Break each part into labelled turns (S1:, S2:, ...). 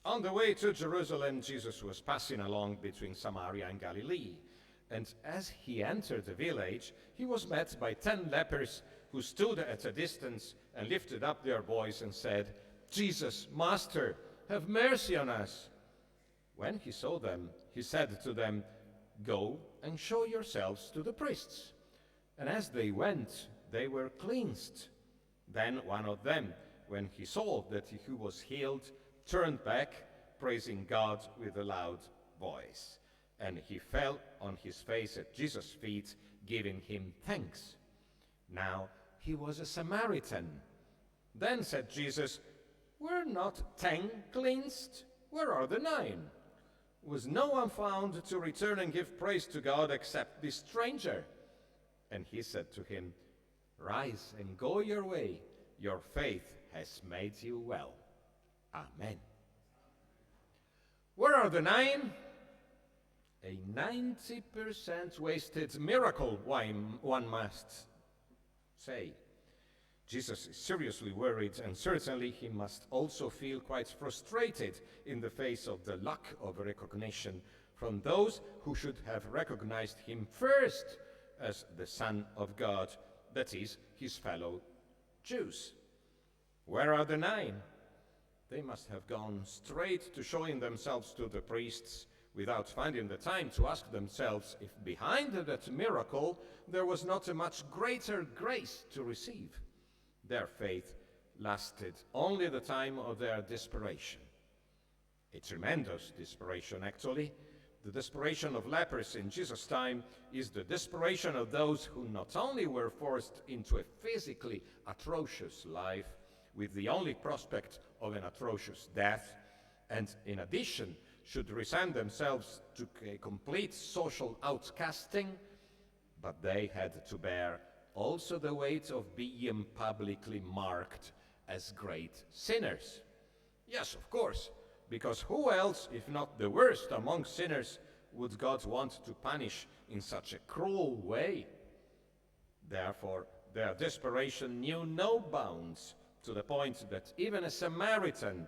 S1: On the way to Jerusalem, Jesus was passing along between Samaria and Galilee. And as he entered the village, he was met by 10 lepers who stood at a distance and lifted up their voice and said, "Jesus, Master, have mercy on us." When he saw them, he said to them, "Go and show yourselves to the priests." And as they went, they were cleansed. Then one of them, when he saw that he was healed, turned back, praising God with a loud voice. And he fell on his face at Jesus' feet, giving him thanks. Now he was a Samaritan. Then said Jesus, "Were not 10 cleansed? Where are the 9? Was no one found to return and give praise to God except this stranger?" And he said to him, "Rise and go your way. Your faith has made you well." Amen. Where are the 9? A 90% wasted miracle, one must say. Jesus is seriously worried, and certainly he must also feel quite frustrated in the face of the lack of recognition from those who should have recognized him first as the Son of God, that is, his fellow Jews. Where are the 9? They must have gone straight to showing themselves to the priests without finding the time to ask themselves if behind that miracle there was not a much greater grace to receive. Their faith lasted only the time of their desperation. A tremendous desperation, actually. The desperation of lepers in Jesus' time is the desperation of those who not only were forced into a physically atrocious life with the only prospect of an atrocious death, and in addition should resign themselves to a complete social outcasting, but they had to bear also the weight of being publicly marked as great sinners. Yes, of course, because who else, if not the worst among sinners, would God want to punish in such a cruel way? Therefore, their desperation knew no bounds, to the point that even a Samaritan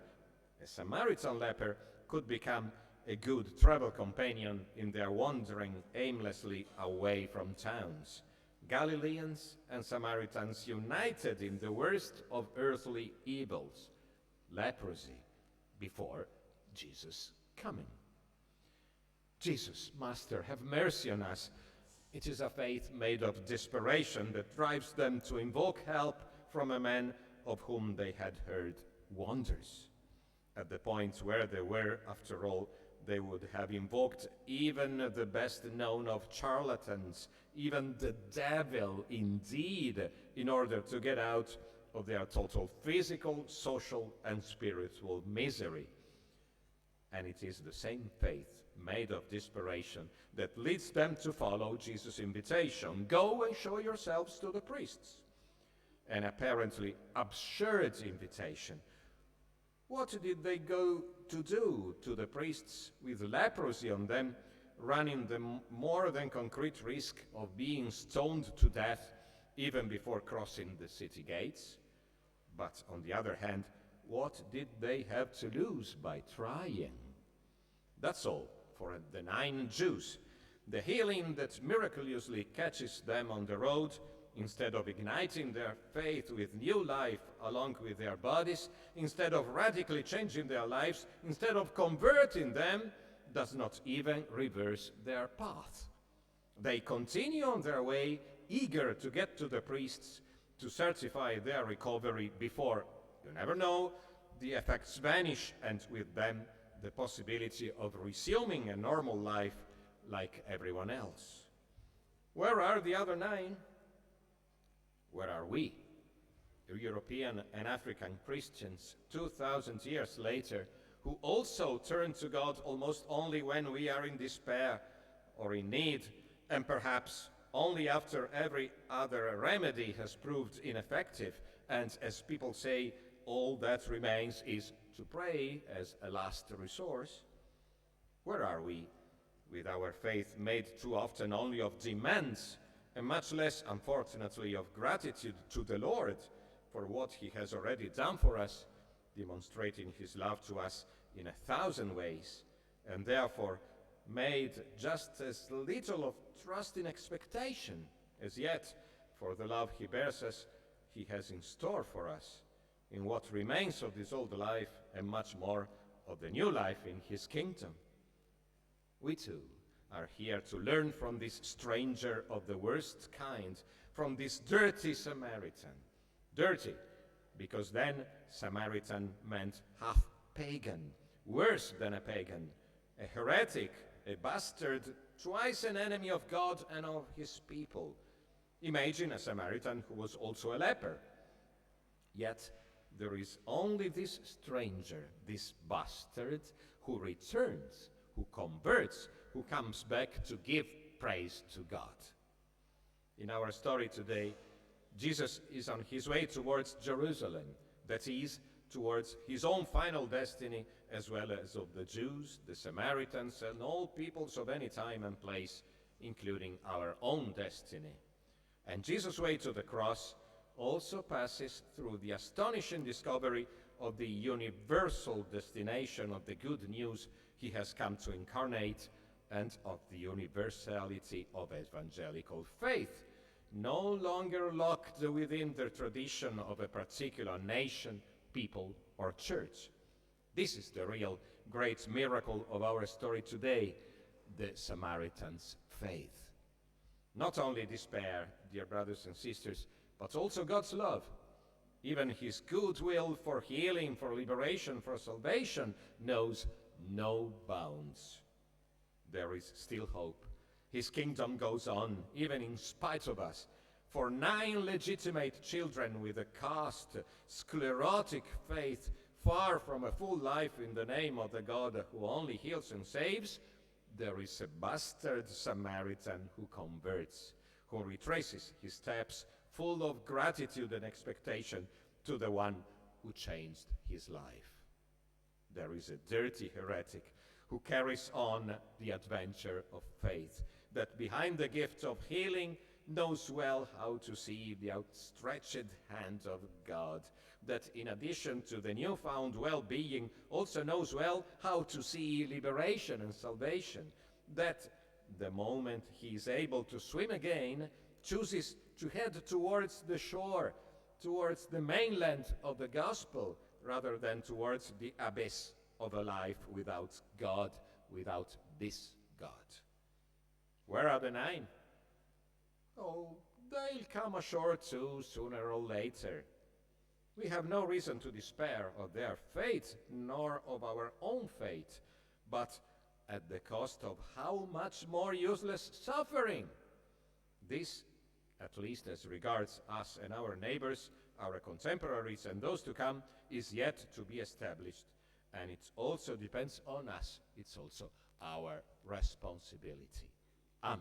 S1: leper, could become a good travel companion in their wandering aimlessly away from towns. Galileans and Samaritans united in the worst of earthly evils, leprosy, before Jesus' coming. Jesus, Master, have mercy on us. It is a faith made of desperation that drives them to invoke help from a man of whom they had heard wonders. At the point where they were, after all, they would have invoked even the best known of charlatans, even the devil indeed, in order to get out of their total physical, social, and spiritual misery. And it is the same faith made of desperation that leads them to follow Jesus' invitation. Go and show yourselves to the priests. An apparently absurd invitation. What did they go to do to the priests with leprosy on them, running the more than concrete risk of being stoned to death even before crossing the city gates? But on the other hand, what did they have to lose by trying? That's all for the 9 Jews. The healing that miraculously catches them on the road, instead of igniting their faith with new life along with their bodies, instead of radically changing their lives, instead of converting them, does not even reverse their path. They continue on their way, eager to get to the priests to certify their recovery before, you never know, the effects vanish, and with them the possibility of resuming a normal life like everyone else. Where are the other 9? Where are we, European and African Christians, 2,000 years later, who also turn to God almost only when we are in despair or in need, and perhaps only after every other remedy has proved ineffective, and as people say, all that remains is to pray as a last resource? Where are we, with our faith made too often only of demands, and much less, unfortunately, of gratitude to the Lord for what he has already done for us, demonstrating his love to us in 1,000 ways, and therefore made just as little of trust in expectation as yet for the love he bears us, he has in store for us in what remains of this old life and much more of the new life in his kingdom. We too are here to learn from this stranger of the worst kind, from this dirty Samaritan. Dirty, because then Samaritan meant half pagan, worse than a pagan, a heretic, a bastard, twice an enemy of God and of his people. Imagine a Samaritan who was also a leper. Yet there is only this stranger, this bastard, who returns, who converts, who comes back to give praise to God. In our story today, Jesus is on his way towards Jerusalem, that is, towards his own final destiny, as well as of the Jews, the Samaritans, and all peoples of any time and place, including our own destiny. And Jesus' way to the cross also passes through the astonishing discovery of the universal destination of the good news he has come to incarnate, and of the universality of evangelical faith, no longer locked within the tradition of a particular nation, people, or church. This is the real great miracle of our story today, the Samaritan's faith. Not only despair, dear brothers and sisters, but also God's love. Even his goodwill for healing, for liberation, for salvation knows no bounds. There is still hope. His kingdom goes on, even in spite of us. For 9 legitimate children with a cast, sclerotic faith, far from a full life in the name of the God who only heals and saves, there is a bastard Samaritan who converts, who retraces his steps, full of gratitude and expectation, to the one who changed his life. There is a dirty heretic who carries on the adventure of faith, that behind the gift of healing knows well how to see the outstretched hand of God, that in addition to the newfound well-being also knows well how to see liberation and salvation, that the moment he is able to swim again, chooses to head towards the shore, towards the mainland of the gospel, rather than towards the abyss of a life without God, without this God. Where are the 9? Oh, they'll come ashore too, sooner or later. We have no reason to despair of their fate, nor of our own fate, but at the cost of how much more useless suffering. This, at least as regards us and our neighbors, our contemporaries, and those to come, is yet to be established. And it also depends on us. It's also our responsibility. Amen.